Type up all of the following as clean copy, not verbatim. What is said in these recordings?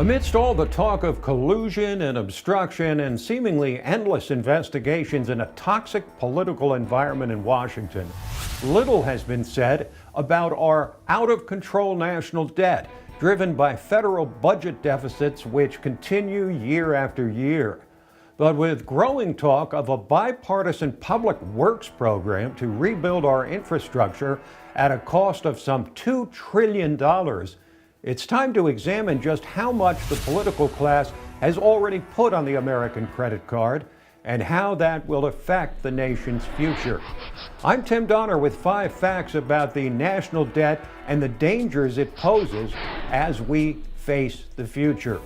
Amidst all the talk of collusion and obstruction and seemingly endless investigations in a toxic political environment in Washington, little has been said about our out-of-control national debt, driven by federal budget deficits which continue year after year. But with growing talk of a bipartisan public works program to rebuild our infrastructure at a cost of some $2 trillion, it's time to examine just how much the political class has already put on the American credit card and how that will affect the nation's future. I'm Tim Donner with 5 facts about the national debt and the dangers it poses as we face the future.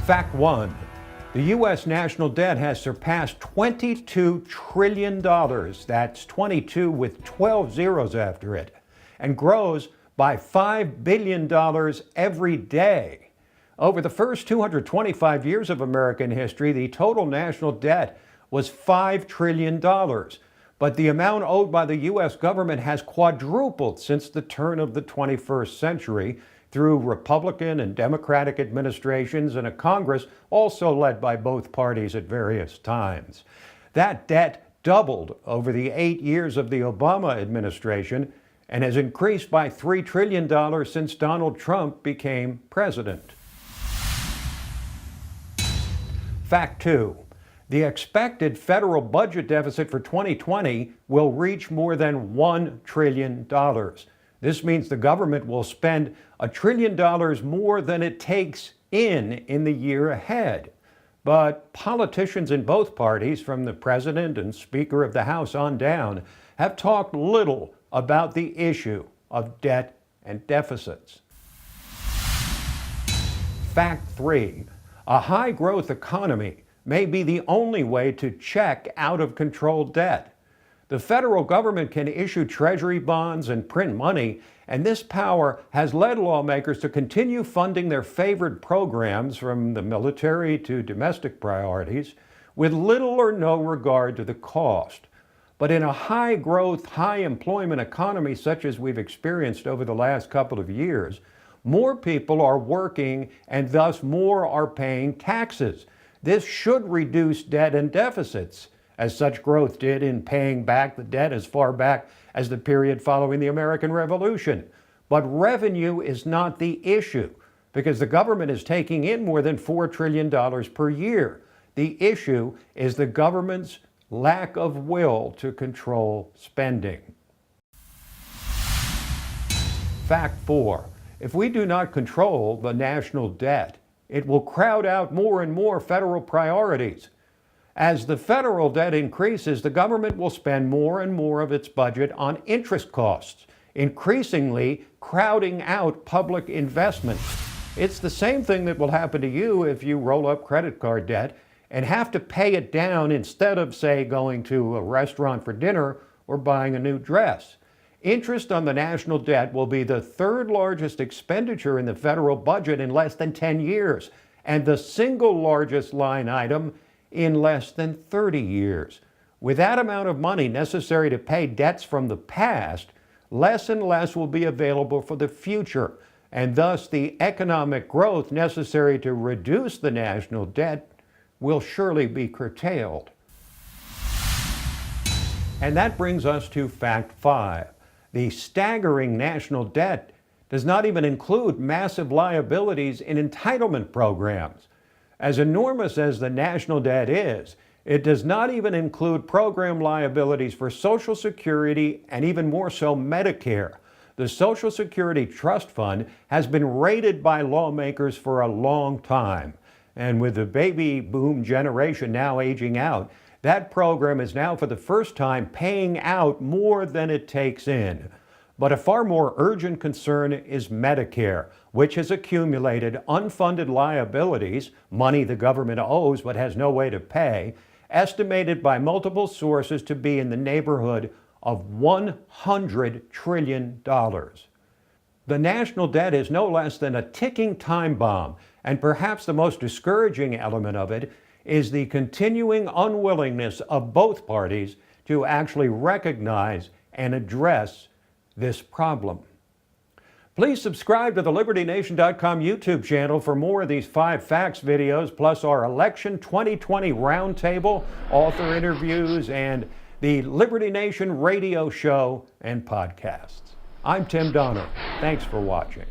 Fact 1. The U.S. national debt has surpassed $22 trillion. That's 22 with 12 zeros after it, and grows by $5 billion every day. Over the first 225 years of American history, the total national debt was $5 trillion. But the amount owed by the U.S. government has quadrupled since the turn of the 21st century through Republican and Democratic administrations and a Congress also led by both parties at various times. That debt doubled over the 8 years of the Obama administration and has increased by $3 trillion since Donald Trump became president. Fact 2. The expected federal budget deficit for 2020 will reach more than $1 trillion. This means the government will spend $1 trillion more than it takes in the year ahead. But politicians in both parties, from the president and Speaker of the House on down, have talked little about the issue of debt and deficits. Fact 3. A high-growth economy may be the only way to check out-of-control debt. The federal government can issue treasury bonds and print money, and this power has led lawmakers to continue funding their favored programs, from the military to domestic priorities, with little or no regard to the cost. But in a high-growth, high-employment economy such as we've experienced over the last couple of years, more people are working and thus more are paying taxes. This should reduce debt and deficits, as such growth did in paying back the debt as far back as the period following the American Revolution. But revenue is not the issue, because the government is taking in more than $4 trillion per year. The issue is the government's lack of will to control spending. Fact 4. If we do not control the national debt, it will crowd out more and more federal priorities. As the federal debt increases, the government will spend more and more of its budget on interest costs, increasingly crowding out public investment. It's the same thing that will happen to you if you roll up credit card debt and have to pay it down instead of, say, going to a restaurant for dinner or buying a new dress. Interest on the national debt will be the third largest expenditure in the federal budget in less than 10 years, and the single largest line item in less than 30 years. With that amount of money necessary to pay debts from the past, less and less will be available for the future, and thus the economic growth necessary to reduce the national debt will surely be curtailed. And that brings us to fact 5. The staggering national debt does not even include massive liabilities in entitlement programs. As enormous as the national debt is, it does not even include program liabilities for Social Security and even more so Medicare. The Social Security Trust Fund has been raided by lawmakers for a long time. And with the baby boom generation now aging out, that program is now for the first time paying out more than it takes in. But a far more urgent concern is Medicare, which has accumulated unfunded liabilities, money the government owes but has no way to pay, estimated by multiple sources to be in the neighborhood of $100 trillion. The national debt is no less than a ticking time bomb, and perhaps the most discouraging element of it is the continuing unwillingness of both parties to actually recognize and address this problem. Please subscribe to the LibertyNation.com YouTube channel for more of these 5 Facts videos, plus our Election 2020 Roundtable, author interviews, and the Liberty Nation radio show and podcasts. I'm Tim Donner. Thanks for watching.